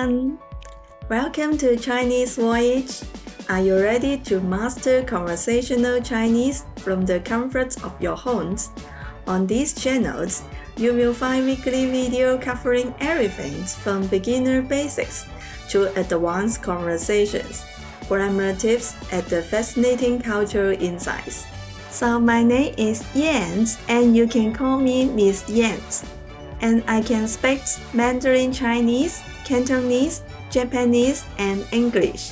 everyone! Welcome to Chinese Voyage. Are you ready to master conversational Chinese from the comfort of your homes? On these channels, you will find weekly video covering everything from beginner basics to advanced conversations, grammar tips, and the fascinating cultural insights. So my name is Yan, and you can call me Miss Yan. And I can speak Mandarin Chinese, Cantonese, Japanese, and English.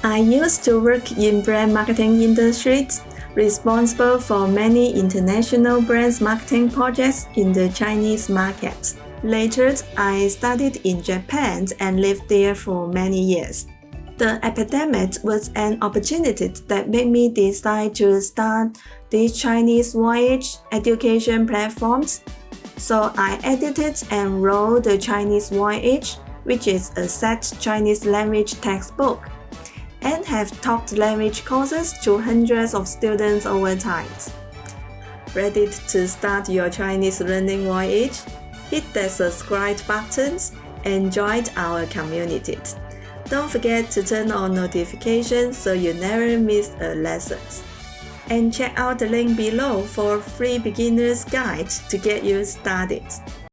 I used to work in brand marketing industries, responsible for many international brands marketing projects in the Chinese market. Later, I studied in Japan and lived there for many years. The epidemic was an opportunity that made me decide to start these Chinese Voyage education platforms. So I edited and wrote the Chinese Voyage, which is a set Chinese language textbook, and have taught language courses to hundreds of students over time. Ready to start your Chinese learning voyage? Hit the subscribe button and join our community. Don't forget to turn on notifications so you never miss a lesson. And check out the link below for free beginner's guide to get you started.